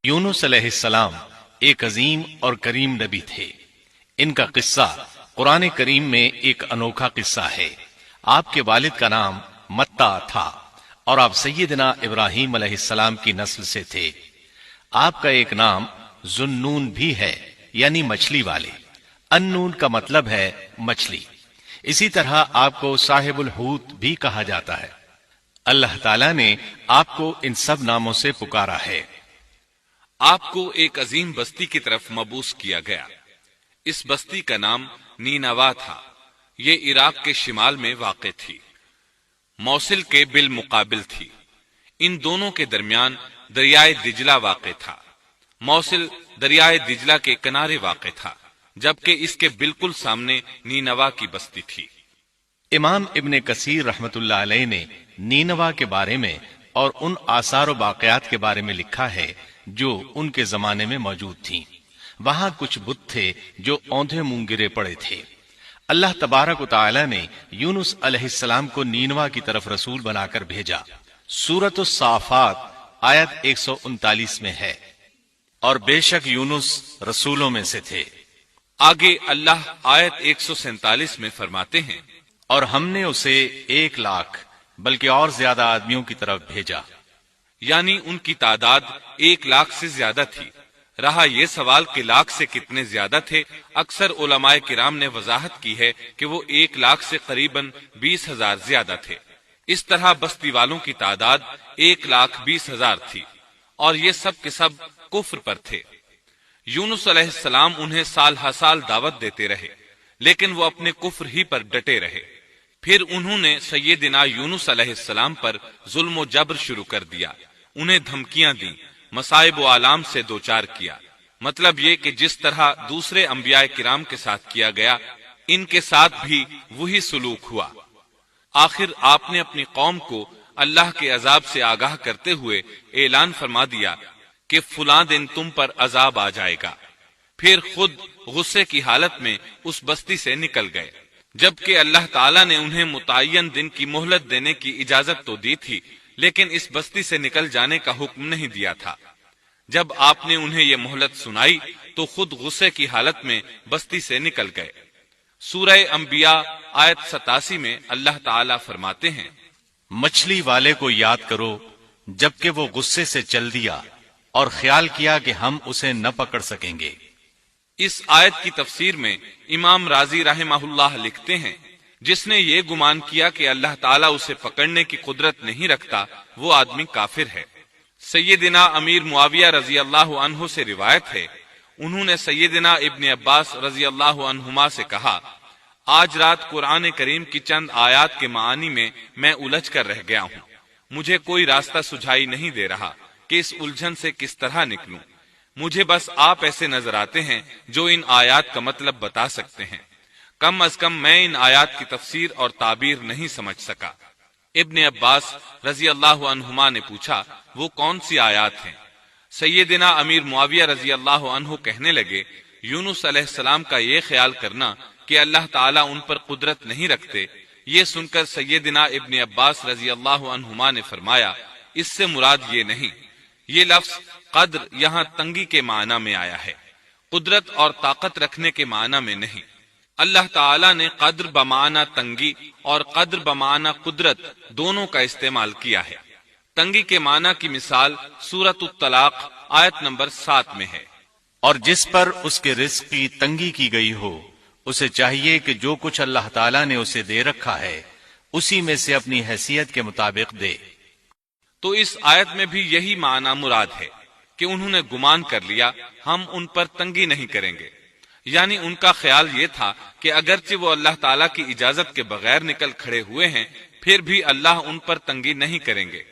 یونس علیہ السلام ایک عظیم اور کریم نبی تھے۔ ان کا قصہ قرآن کریم میں ایک انوکھا قصہ ہے۔ آپ کے والد کا نام متا تھا اور آپ سیدنا ابراہیم علیہ السلام کی نسل سے تھے۔ آپ کا ایک نام ذوالنون بھی ہے، یعنی مچھلی والے۔ النون کا مطلب ہے مچھلی۔ اسی طرح آپ کو صاحب الحوت بھی کہا جاتا ہے۔ اللہ تعالیٰ نے آپ کو ان سب ناموں سے پکارا ہے۔ آپ کو ایک عظیم بستی کی طرف مبعوث کیا گیا۔ اس بستی کا نام نینوا تھا۔ یہ عراق کے شمال میں واقع تھی، موصل کے بالمقابل تھی۔ ان دونوں کے درمیان دریائے دجلہ واقع تھا۔ موصل دریائے دجلہ کے کنارے واقع تھا، جبکہ اس کے بالکل سامنے نینوا کی بستی تھی۔ امام ابن کثیر رحمت اللہ علیہ نے نینوا کے بارے میں اور ان آثار و باقیات کے بارے میں لکھا ہے جو ان کے زمانے میں موجود تھیں۔ وہاں کچھ بت تھے جو اوندھے منہ گرے پڑے تھے۔ اللہ تبارک و تعالی نے یونس علیہ السلام کو نینوا کی طرف رسول بنا کر بھیجا۔ سورۃ الصافات آیت 139 میں ہے، اور بے شک یونس رسولوں میں سے تھے۔ آگے اللہ آیت 147 میں فرماتے ہیں، اور ہم نے اسے 1,00,000 بلکہ اور زیادہ آدمیوں کی طرف بھیجا۔ یعنی ان کی تعداد 1,00,000 سے زیادہ تھی۔ رہا یہ سوال کہ لاکھ سے کتنے زیادہ تھے، اکثر علماء کرام نے وضاحت کی ہے کہ وہ 1,00,000 سے قریباً 20,000 زیادہ تھے۔ اس طرح بستی والوں کی تعداد 1,20,000 تھی، اور یہ سب کے سب کفر پر تھے۔ یونس علیہ السلام انہیں سال ہر سال دعوت دیتے رہے، لیکن وہ اپنے کفر ہی پر ڈٹے رہے۔ پھر انہوں نے سیدنا یونس علیہ السلام پر ظلم و جبر شروع کر دیا، انہیں دھمکیاں دیں، مصائب و آلام سے دوچار کیا۔ مطلب یہ کہ جس طرح دوسرے انبیاء کرام کے ساتھ کیا گیا، ان کے ساتھ بھی وہی سلوک ہوا۔ آخر آپ نے اپنی قوم کو اللہ کے عذاب سے آگاہ کرتے ہوئے اعلان فرما دیا کہ فلاں دن تم پر عذاب آ جائے گا۔ پھر خود غصے کی حالت میں اس بستی سے نکل گئے، جبکہ اللہ تعالیٰ نے انہیں متعین دن کی مہلت دینے کی اجازت تو دی تھی، لیکن اس بستی سے نکل جانے کا حکم نہیں دیا تھا۔ جب آپ نے انہیں یہ مہلت سنائی تو خود غصے کی حالت میں بستی سے نکل گئے۔ سورہ انبیاء آیت 87 میں اللہ تعالیٰ فرماتے ہیں، مچھلی والے کو یاد کرو جبکہ وہ غصے سے چل دیا اور خیال کیا کہ ہم اسے نہ پکڑ سکیں گے۔ اس آیت کی تفسیر میں امام رازی رحمہ اللہ لکھتے ہیں، جس نے یہ گمان کیا کہ اللہ تعالیٰ اسے پکڑنے کی قدرت نہیں رکھتا، وہ آدمی کافر ہے۔ سیدنا امیر معاویہ رضی اللہ عنہ سے روایت ہے، انہوں نے سیدنا ابن عباس رضی اللہ عنہما سے کہا، آج رات قرآن کریم کی چند آیات کے معانی میں میں الجھ کر رہ گیا ہوں۔ مجھے کوئی راستہ سجھائی نہیں دے رہا کہ اس الجھن سے کس طرح نکلوں۔ مجھے بس آپ ایسے نظر آتے ہیں جو ان آیات کا مطلب بتا سکتے ہیں۔ کم از کم میں ان آیات کی تفسیر اور تعبیر نہیں سمجھ سکا۔ ابن عباس رضی اللہ عنہما نے پوچھا، وہ کون سی آیات ہیں؟ سیدنا امیر معاویہ رضی اللہ عنہ کہنے لگے، یونس علیہ السلام کا یہ خیال کرنا کہ اللہ تعالیٰ ان پر قدرت نہیں رکھتے۔ یہ سن کر سیدنا ابن عباس رضی اللہ عنہما نے فرمایا، اس سے مراد یہ نہیں۔ یہ لفظ قدر یہاں تنگی کے معنی میں آیا ہے، قدرت اور طاقت رکھنے کے معنی میں نہیں۔ اللہ تعالیٰ نے قدر بمعنی تنگی اور قدر بمعنی قدرت دونوں کا استعمال کیا ہے۔ تنگی کے معنی کی مثال سورۃ الطلاق آیت نمبر 7 میں ہے، اور جس پر اس کے رزق کی تنگی کی گئی ہو، اسے چاہیے کہ جو کچھ اللہ تعالیٰ نے اسے دے رکھا ہے اسی میں سے اپنی حیثیت کے مطابق دے۔ تو اس آیت میں بھی یہی معنی مراد ہے کہ انہوں نے گمان کر لیا ہم ان پر تنگی نہیں کریں گے، یعنی ان کا خیال یہ تھا کہ اگرچہ وہ اللہ تعالیٰ کی اجازت کے بغیر نکل کھڑے ہوئے ہیں، پھر بھی اللہ ان پر تنگی نہیں کریں گے،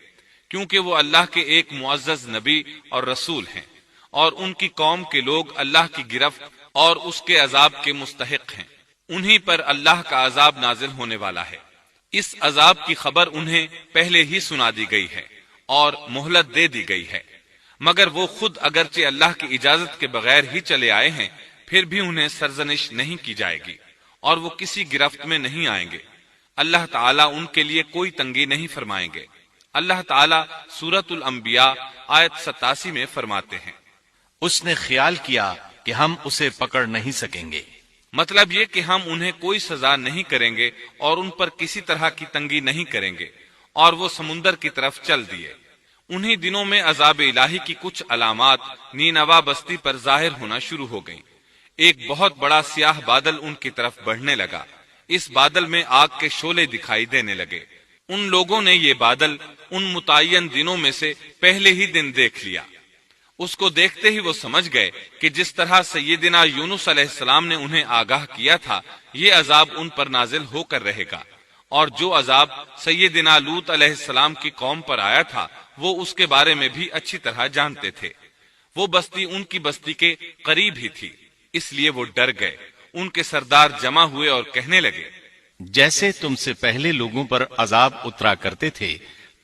کیونکہ وہ اللہ کے ایک معزز نبی اور رسول ہیں، اور ان کی قوم کے لوگ اللہ کی گرفت اور اس کے عذاب کے مستحق ہیں۔ انہی پر اللہ کا عذاب نازل ہونے والا ہے۔ اس عذاب کی خبر انہیں پہلے ہی سنا دی گئی ہے اور مہلت دے دی گئی ہے، مگر وہ خود اگرچہ اللہ کی اجازت کے بغیر ہی چلے آئے ہیں، پھر بھی انہیں سرزنش نہیں کی جائے گی اور وہ کسی گرفت میں نہیں آئیں گے۔ اللہ تعالیٰ ان کے لیے کوئی تنگی نہیں فرمائیں گے۔ اللہ تعالیٰ سورۃ الانبیاء آیت 87 میں فرماتے ہیں، اس نے خیال کیا کہ ہم اسے پکڑ نہیں سکیں گے۔ مطلب یہ کہ ہم انہیں کوئی سزا نہیں کریں گے اور ان پر کسی طرح کی تنگی نہیں کریں گے، اور وہ سمندر کی طرف چل دیے۔ انہی دنوں میں عذاب الہی کی کچھ علامات نینوا بستی پر ظاہر ہونا شروع ہو گئیں۔ ایک بہت بڑا سیاہ بادل ان کی طرف بڑھنے لگا۔ اس بادل میں آگ کے شعلے دکھائی دینے لگے۔ ان لوگوں نے یہ بادل ان متعین دنوں میں سے پہلے ہی دن دیکھ لیا۔ اس کو دیکھتے ہی وہ سمجھ گئے کہ جس طرح سیدنا یونس علیہ السلام نے انہیں آگاہ کیا تھا، یہ عذاب ان پر نازل ہو کر رہے گا، اور جو عذاب سیدنا لوط علیہ السلام کی قوم پر آیا تھا وہ اس کے بارے میں بھی اچھی طرح جانتے تھے۔ وہ بستی ان کی بستی کے قریب ہی تھی، اس لیے وہ ڈر گئے۔ ان کے سردار جمع ہوئے اور کہنے لگے، جیسے تم سے پہلے لوگوں پر عذاب اترا کرتے تھے،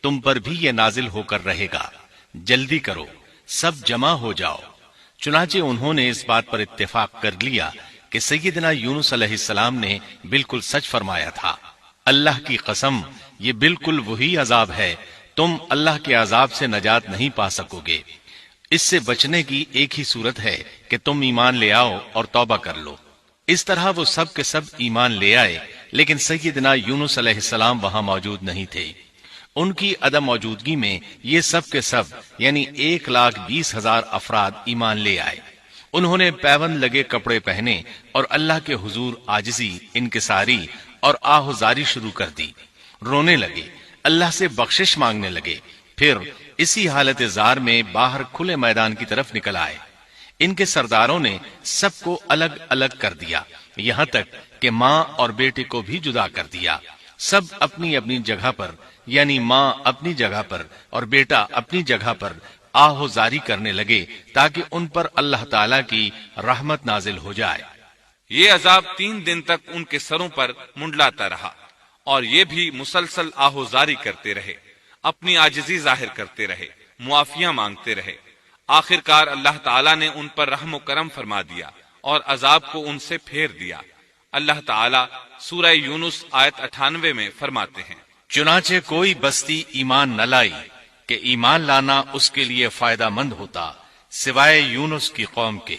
تم پر بھی یہ نازل ہو کر رہے گا، جلدی کرو، سب جمع ہو جاؤ۔ چنانچہ انہوں نے اس بات پر اتفاق کر لیا کہ سیدنا یونس علیہ السلام نے بالکل سچ فرمایا تھا۔ اللہ کی قسم، یہ بالکل وہی عذاب ہے، تم اللہ کے عذاب سے نجات نہیں پا سکو گے۔ اس سے بچنے کی ایک ہی صورت ہے کہ تم ایمان لے آؤ اور توبہ کر لو۔ اس طرح وہ سب کے سب ایمان لے آئے، لیکن سیدنا یونس علیہ السلام وہاں موجود نہیں تھے۔ ان کی عدم موجودگی میں یہ سب کے سب یعنی 1,20,000 افراد ایمان لے آئے۔ انہوں نے پیوند لگے کپڑے پہنے اور اللہ کے حضور عاجزی، انکساری اور آہوزاری شروع کر دی، رونے لگے، اللہ سے بخشش مانگنے لگے، پھر اسی حالت زار میں باہر کھلے میدان کی طرف نکل آئے۔ ان کے سرداروں نے سب کو الگ الگ کر دیا، یہاں تک کہ ماں اور بیٹے کو بھی جدا کر دیا۔ سب اپنی اپنی جگہ پر یعنی ماں اپنی جگہ پر اور بیٹا اپنی جگہ پر آہوزاری کرنے لگے تاکہ ان پر اللہ تعالی کی رحمت نازل ہو جائے۔ یہ عذاب 3 دن تک ان کے سروں پر منڈلاتا رہا، اور یہ بھی مسلسل آہوزاری کرتے رہے، اپنی عاجزی ظاہر کرتے رہے، معافیاں مانگتے رہے۔ آخر کار اللہ تعالیٰ نے ان پر رحم و کرم فرما دیا اور عذاب کو ان سے پھیر دیا۔ اللہ تعالیٰ سورہ یونس آیت 98 میں فرماتے ہیں، چنانچہ کوئی بستی ایمان نہ لائی کہ ایمان لانا اس کے لیے فائدہ مند ہوتا سوائے یونس کی قوم کے۔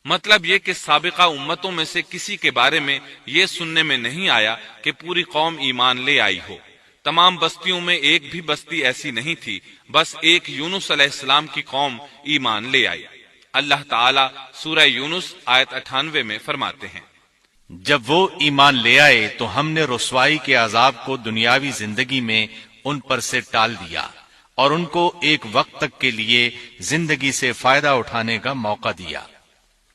مطلب یہ کہ سابقہ امتوں میں سے کسی کے بارے میں یہ سننے میں نہیں آیا کہ پوری قوم ایمان لے آئی ہو۔ تمام بستیوں میں ایک بھی بستی ایسی نہیں تھی، بس ایک یونس علیہ السلام کی قوم ایمان لے آئی۔ اللہ تعالیٰ سورہ یونس آیت 98 میں فرماتے ہیں، جب وہ ایمان لے آئے تو ہم نے رسوائی کے عذاب کو دنیاوی زندگی میں ان پر سے ٹال دیا اور ان کو ایک وقت تک کے لیے زندگی سے فائدہ اٹھانے کا موقع دیا۔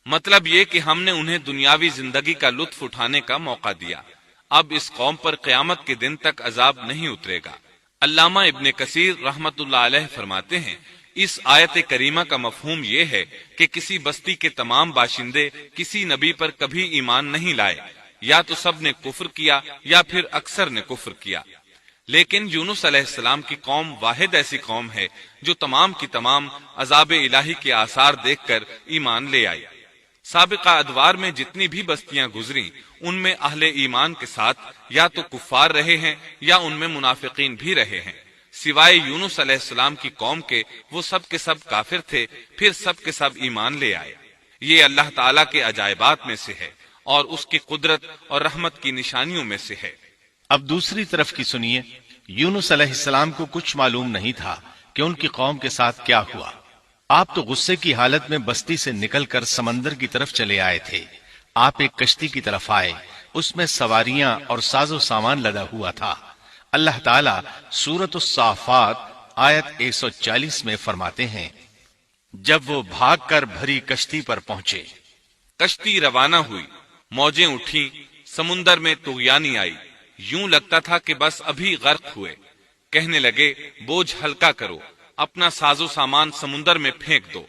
مطلب یہ کہ ہم نے انہیں دنیاوی زندگی کا لطف اٹھانے کا موقع دیا۔ اب اس قوم پر قیامت کے دن تک عذاب نہیں اترے گا۔ علامہ ابن کثیر رحمت اللہ علیہ فرماتے ہیں، اس آیت کریمہ کا مفہوم یہ ہے کہ کسی بستی کے تمام باشندے کسی نبی پر کبھی ایمان نہیں لائے، یا تو سب نے کفر کیا یا پھر اکثر نے کفر کیا۔ لیکن یونس علیہ السلام کی قوم واحد ایسی قوم ہے جو تمام کی تمام عذاب الہی کے آثار دیکھ کر ایمان لے آئی۔ سابقہ ادوار میں جتنی بھی بستیاں گزریں ان میں اہل ایمان کے ساتھ یا تو کفار رہے ہیں یا ان میں منافقین بھی رہے ہیں، سوائے یونس علیہ السلام کی قوم کے وہ سب کے سب کافر تھے، پھر سب کے سب ایمان لے آئے۔ یہ اللہ تعالیٰ کے عجائبات میں سے ہے اور اس کی قدرت اور رحمت کی نشانیوں میں سے ہے۔ اب دوسری طرف کی سنیے، یونس علیہ السلام کو کچھ معلوم نہیں تھا کہ ان کی قوم کے ساتھ کیا ہوا۔ آپ تو غصے کی حالت میں بستی سے نکل کر سمندر کی طرف چلے آئے تھے۔ آپ ایک کشتی کی طرف آئے، اس میں سواریاں اور ساز و سامان لدا ہوا تھا۔ اللہ تعالیٰ سورۃ الصافات آیت 140 میں فرماتے ہیں، جب وہ بھاگ کر بھری کشتی پر پہنچے، کشتی روانہ ہوئی، موجیں اٹھیں، سمندر میں طغیانی آئی، یوں لگتا تھا کہ بس ابھی غرق ہوئے۔ کہنے لگے، بوجھ ہلکا کرو، اپنا ساز و سامان سمندر میں پھینک دو۔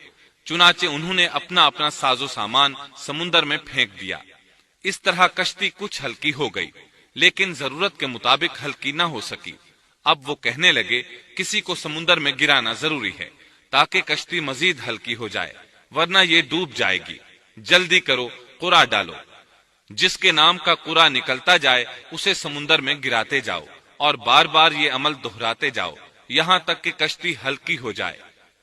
چنانچہ انہوں نے اپنا اپنا ساز و سامان سمندر میں پھینک دیا۔ اس طرح کشتی کچھ ہلکی ہو گئی، لیکن ضرورت کے مطابق ہلکی نہ ہو سکی۔ اب وہ کہنے لگے، کسی کو سمندر میں گرانا ضروری ہے تاکہ کشتی مزید ہلکی ہو جائے، ورنہ یہ ڈوب جائے گی۔ جلدی کرو، قرع ڈالو۔ جس کے نام کا قرع نکلتا جائے اسے سمندر میں گراتے جاؤ اور بار بار یہ عمل دہراتے جاؤ یہاں تک کہ کشتی ہلکی ہو جائے۔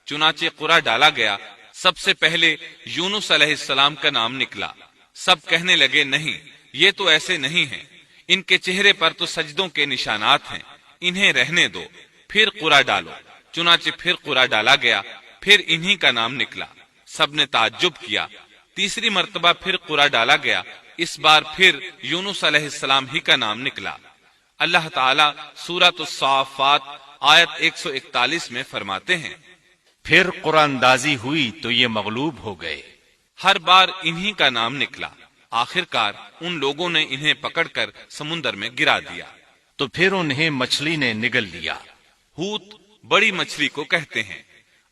چنانچہ قرع ڈالا گیا، سب سے پہلے یونس علیہ السلام کا نام نکلا۔ سب کہنے لگے نہیں، یہ تو ایسے نہیں ہیں، ان کے چہرے پر تو سجدوں کے نشانات ہیں، انہیں رہنے دو، پھر قرآ ڈالو۔ چنانچہ پھر قرآ ڈالا گیا، پھر انہی کا نام نکلا۔ سب نے تعجب کیا۔ تیسری مرتبہ پھر قرآ ڈالا گیا، اس بار پھر یونس علیہ السلام ہی کا نام نکلا۔ اللہ تعالیٰ سورۃ الصافات آیت 141 میں فرماتے ہیں، پھر قرآن اندازی ہوئی تو یہ مغلوب ہو گئے۔ ہر بار انہی کا نام نکلا۔ آخر کار ان لوگوں نے انہیں پکڑ کر سمندر میں گرا دیا۔ تو پھر انہیں مچھلی نے نگل لیا۔ حوت بڑی مچھلی کو کہتے ہیں۔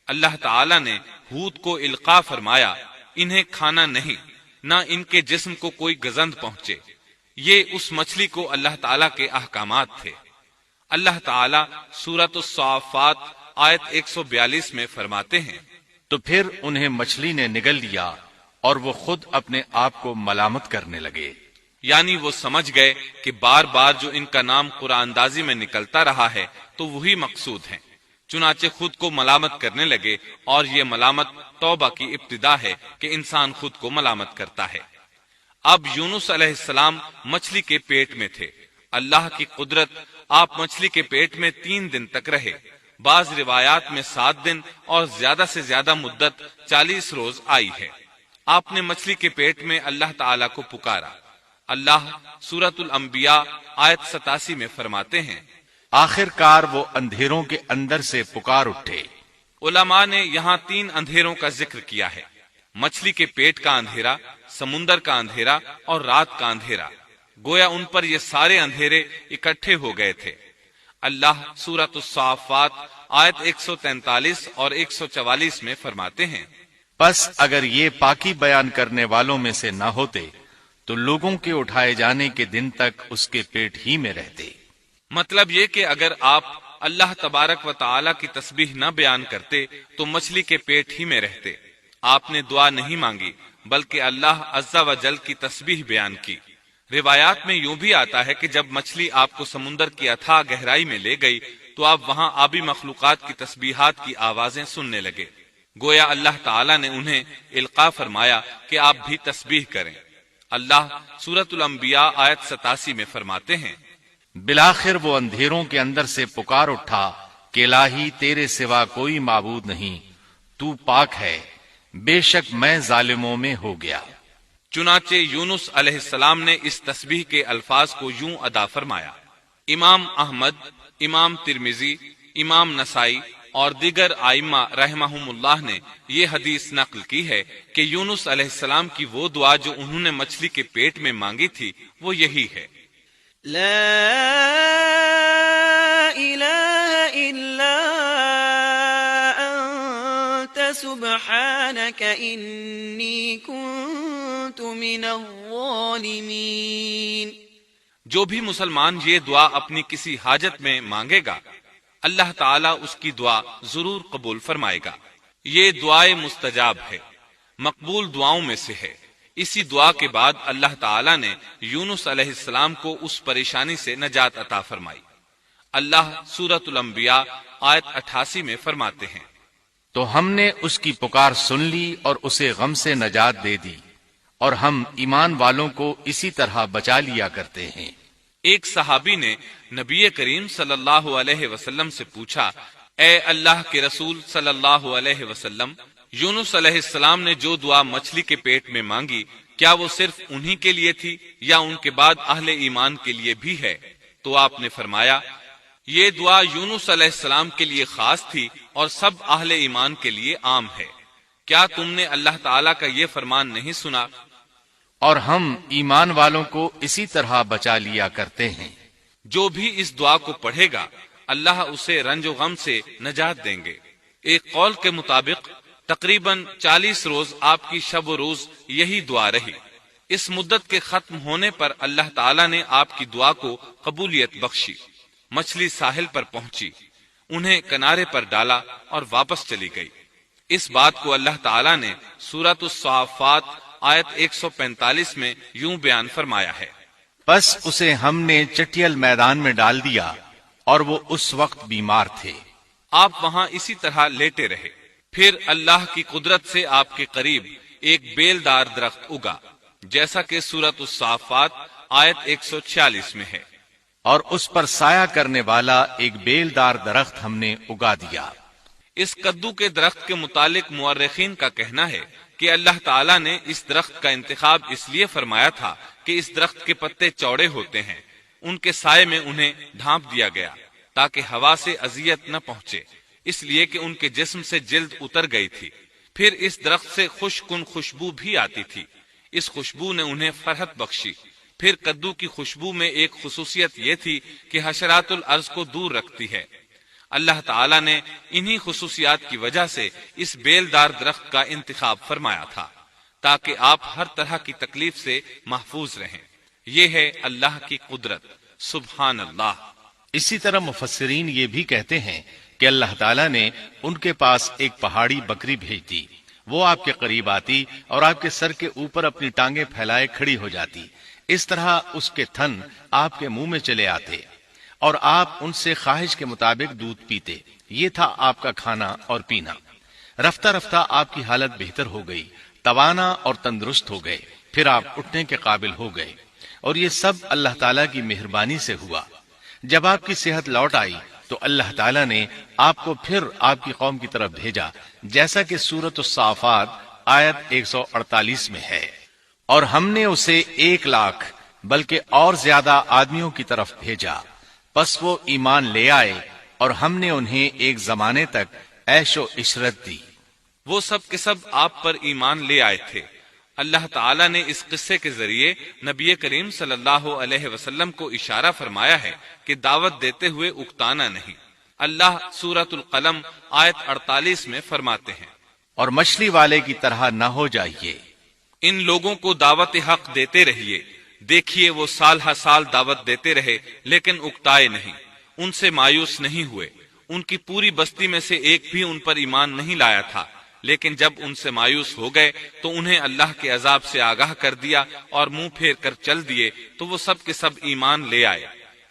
اللہ تعالیٰ نے حوت کو القاء فرمایا، انہیں کھانا نہیں، نہ ان کے جسم کو کوئی گزند پہنچے۔ یہ اس مچھلی کو اللہ تعالیٰ کے احکامات تھے۔ اللہ تعالیٰ سورۃ الصافات آیت 142 میں فرماتے ہیں، تو پھر انہیں مچھلی نے نگل لیا اور وہ خود اپنے آپ کو ملامت کرنے لگے۔ یعنی وہ سمجھ گئے کہ بار بار جو ان کا نام قرآن اندازی میں نکلتا رہا ہے تو وہی مقصود ہیں، چنانچہ خود کو ملامت کرنے لگے، اور یہ ملامت توبہ کی ابتدا ہے کہ انسان خود کو ملامت کرتا ہے۔ اب یونس علیہ السلام مچھلی کے پیٹ میں تھے۔ اللہ کی قدرت، آپ مچھلی کے پیٹ میں 3 دن تک رہے۔ بعض روایات میں 7 دن اور زیادہ سے زیادہ مدت 40 روز آئی ہے۔ آپ نے مچھلی کے پیٹ میں اللہ تعالیٰ کو پکارا۔ اللہ سورۃ الانبیاء آیت 87 میں فرماتے ہیں، آخر کار وہ اندھیروں کے اندر سے پکار اٹھے۔ علماء نے یہاں 3 اندھیروں کا ذکر کیا ہے، مچھلی کے پیٹ کا اندھیرا، سمندر کا اندھیرا اور رات کا اندھیرا۔ گویا ان پر یہ سارے اندھیرے اکٹھے ہو گئے تھے۔ اللہ سورۃ الصافات آیت 143 اور 144 میں فرماتے ہیں، پس اگر یہ پاکی بیان کرنے والوں میں سے نہ ہوتے تو لوگوں کے اٹھائے جانے کے دن تک اس کے پیٹ ہی میں رہتے۔ مطلب یہ کہ اگر آپ اللہ تبارک و تعالی کی تسبیح نہ بیان کرتے تو مچھلی کے پیٹ ہی میں رہتے۔ آپ نے دعا نہیں مانگی بلکہ اللہ عز و جل کی تسبیح بیان کی۔ روایات میں یوں بھی آتا ہے کہ جب مچھلی آپ کو سمندر کی اتھاہ گہرائی میں لے گئی تو آپ وہاں آبی مخلوقات کی تسبیحات کی آوازیں سننے لگے۔ گویا اللہ تعالیٰ نے انہیں القاء فرمایا کہ آپ بھی تسبیح کریں۔ اللہ سورۃ الانبیاء آیت 87 میں فرماتے ہیں، بالآخر وہ اندھیروں کے اندر سے پکار اٹھا کہ الہی تیرے سوا کوئی معبود نہیں، تو پاک ہے، بے شک میں ظالموں میں ہو گیا۔ چنانچہ یونس علیہ السلام نے اس تسبیح کے الفاظ کو یوں ادا فرمایا۔ امام احمد، امام ترمذی، امام نسائی اور دیگر ائمہ رحمہم اللہ نے یہ حدیث نقل کی ہے کہ یونس علیہ السلام کی وہ دعا جو انہوں نے مچھلی کے پیٹ میں مانگی تھی وہ یہی ہے، لا الہ الا انت سبحانک انی کنت من الظالمین۔ جو بھی مسلمان یہ دعا اپنی کسی حاجت میں مانگے گا اللہ تعالیٰ اس کی دعا ضرور قبول فرمائے گا۔ یہ دعائے مستجاب ہے، مقبول دعاؤں میں سے ہے۔ اسی دعا کے بعد اللہ تعالیٰ نے یونس علیہ السلام کو اس پریشانی سے نجات عطا فرمائی۔ اللہ سورۃ الانبیاء آیت 88 میں فرماتے ہیں، تو ہم نے اس کی پکار سن لی اور اسے غم سے نجات دے دی، اور ہم ایمان والوں کو اسی طرح بچا لیا کرتے ہیں۔ ایک صحابی نے نبی کریم صلی اللہ علیہ وسلم سے پوچھا، اے اللہ کے رسول صلی اللہ علیہ وسلم، یونس علیہ السلام نے جو دعا مچھلی کے پیٹ میں مانگی کیا وہ صرف انہی کے لیے تھی یا ان کے بعد اہل ایمان کے لیے بھی ہے؟ تو آپ نے فرمایا، یہ دعا یونس علیہ السلام کے لیے خاص تھی اور سب اہل ایمان کے لیے عام ہے۔ کیا تم نے اللہ تعالیٰ کا یہ فرمان نہیں سنا؟ اور ہم ایمان والوں کو اسی طرح بچا لیا کرتے ہیں۔ جو بھی اس دعا کو پڑھے گا اللہ اسے رنج و غم سے نجات دیں گے۔ ایک قول کے مطابق تقریباً 40 روز آپ کی شب و روز یہی دعا رہی۔ اس مدت کے ختم ہونے پر اللہ تعالیٰ نے آپ کی دعا کو قبولیت بخشی۔ مچھلی ساحل پر پہنچی، انہیں کنارے پر ڈالا اور واپس چلی گئی۔ اس بات کو اللہ تعالیٰ نے سورۃ الصافات آیت 145 میں یوں بیان فرمایا ہے، بس اسے ہم نے چٹیل میدان میں ڈال دیا اور وہ اس وقت بیمار تھے۔ آپ وہاں اسی طرح لیٹے رہے۔ پھر اللہ کی قدرت سے آپ کے قریب ایک بیلدار درخت اگا، جیسا کہ سورۃ الصافات آیت 146 میں ہے، اور اس پر سایہ کرنے والا ایک بیلدار درخت ہم نے اگا دیا۔ اس کدو کے درخت کے متعلق مورخین کا کہنا ہے کہ اللہ تعالیٰ نے اس درخت کا انتخاب اس لیے فرمایا تھا کہ اس درخت کے پتے چوڑے ہوتے ہیں، ان کے سائے میں انہیں ڈھانپ دیا گیا تاکہ ہوا سے اذیت نہ پہنچے، اس لیے کہ ان کے جسم سے جلد اتر گئی تھی۔ پھر اس درخت سے خوشکن خوشبو بھی آتی تھی، اس خوشبو نے انہیں فرحت بخشی۔ پھر کدو کی خوشبو میں ایک خصوصیت یہ تھی کہ حشرات الارض کو دور رکھتی ہے۔ اللہ تعالیٰ نے انہی خصوصیات کی وجہ سے اس بیلدار درخت کا انتخاب فرمایا تھا تاکہ آپ ہر طرح کی تکلیف سے محفوظ رہیں۔ یہ ہے اللہ کی قدرت، سبحان اللہ۔ اسی طرح مفسرین یہ بھی کہتے ہیں کہ اللہ تعالیٰ نے ان کے پاس ایک پہاڑی بکری بھیج دی، وہ آپ کے قریب آتی اور آپ کے سر کے اوپر اپنی ٹانگیں پھیلائے کھڑی ہو جاتی، اس طرح اس کے تھن آپ کے منہ میں چلے آتے اور آپ ان سے خواہش کے مطابق دودھ پیتے۔ یہ تھا آپ کا کھانا اور پینا۔ رفتہ رفتہ آپ کی حالت بہتر ہو گئی، توانا اور تندرست ہو گئے، پھر آپ اٹھنے کے قابل ہو گئے، اور یہ سب اللہ تعالیٰ کی مہربانی سے ہوا۔ جب آپ کی صحت لوٹ آئی تو اللہ تعالیٰ نے آپ کو پھر آپ کی قوم کی طرف بھیجا، جیسا کہ سورۃ الصافات آیت 148 میں ہے، اور ہم نے اسے 1,00,000 بلکہ اور زیادہ آدمیوں کی طرف بھیجا، پس وہ ایمان لے آئے اور ہم نے انہیں ایک زمانے تک عیش و عشرت دی۔ وہ سب کے سب آپ پر ایمان لے آئے تھے۔ اللہ تعالیٰ نے اس قصے کے ذریعے نبی کریم صلی اللہ علیہ وسلم کو اشارہ فرمایا ہے کہ دعوت دیتے ہوئے اکتانا نہیں۔ اللہ سورۃ القلم آیت 48 میں فرماتے ہیں، اور مچھلی والے کی طرح نہ ہو جائیے۔ ان لوگوں کو دعوت حق دیتے رہیے، دیکھیے وہ سال ہر سال دعوت دیتے رہے لیکن اکتائے نہیں، ان سے مایوس نہیں ہوئے۔ ان کی پوری بستی میں سے ایک بھی ان پر ایمان نہیں لایا تھا، لیکن جب ان سے مایوس ہو گئے تو انہیں اللہ کے عذاب سے آگاہ کر دیا اور منہ پھیر کر چل دیے تو وہ سب کے سب ایمان لے آئے۔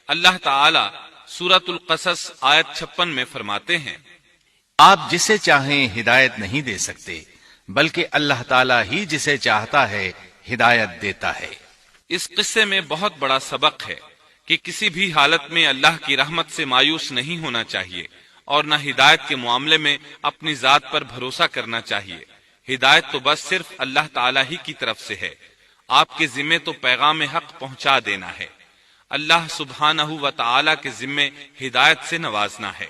اللہ تعالی سورۃ القصص آیت 56 میں فرماتے ہیں، آپ جسے چاہیں ہدایت نہیں دے سکتے، بلکہ اللہ تعالیٰ ہی جسے چاہتا ہے ہدایت دیتا ہے۔ اس قصے میں بہت بڑا سبق ہے کہ کسی بھی حالت میں اللہ کی رحمت سے مایوس نہیں ہونا چاہیے اور نہ ہدایت کے معاملے میں اپنی ذات پر بھروسہ کرنا چاہیے۔ ہدایت تو بس صرف اللہ تعالیٰ ہی کی طرف سے ہے، آپ کے ذمے تو پیغام حق پہنچا دینا ہے۔ اللہ سبحانہ و تعالیٰ کے ذمے ہدایت سے نوازنا ہے۔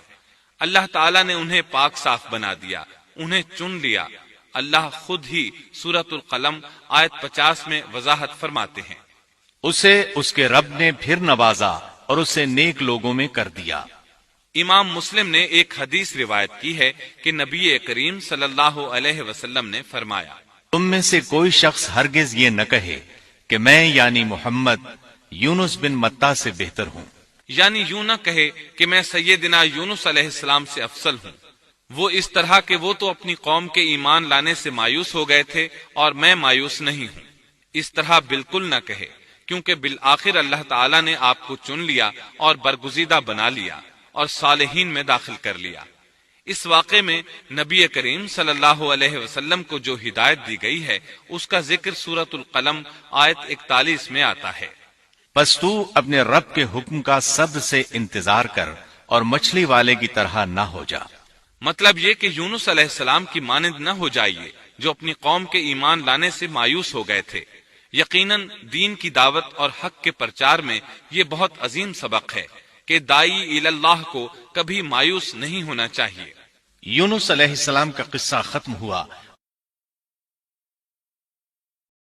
اللہ تعالیٰ نے انہیں پاک صاف بنا دیا، انہیں چن لیا۔ اللہ خود ہی سورۃ القلم آیت 50 میں وضاحت فرماتے ہیں، اسے اس کے رب نے پھر نوازا اور اسے نیک لوگوں میں کر دیا۔ امام مسلم نے ایک حدیث روایت کی ہے کہ نبی کریم صلی اللہ علیہ وسلم نے فرمایا، تم میں سے کوئی شخص ہرگز یہ نہ کہے کہ میں یعنی محمد یونس بن متا سے بہتر ہوں، یعنی یوں نہ کہے کہ میں سیدنا یونس علیہ السلام سے افضل ہوں، وہ اس طرح کہ وہ تو اپنی قوم کے ایمان لانے سے مایوس ہو گئے تھے اور میں مایوس نہیں ہوں۔ اس طرح بالکل نہ کہے، کیونکہ بالآخر اللہ تعالیٰ نے آپ کو چن لیا اور برگزیدہ بنا لیا اور صالحین میں داخل کر لیا۔ اس واقعے میں نبی کریم صلی اللہ علیہ وسلم کو جو ہدایت دی گئی ہے اس کا ذکر سورۃ القلم آیت 41 میں آتا ہے، پس تو اپنے رب کے حکم کا صبر سے انتظار کر اور مچھلی والے کی طرح نہ ہو جا۔ مطلب یہ کہ یونس علیہ السلام کی مانند نہ ہو جائیے جو اپنی قوم کے ایمان لانے سے مایوس ہو گئے تھے۔ یقیناً دین کی دعوت اور حق کے پرچار میں یہ بہت عظیم سبق ہے کہ داعی اللہ کو کبھی مایوس نہیں ہونا چاہیے۔ یونس علیہ السلام کا قصہ ختم ہوا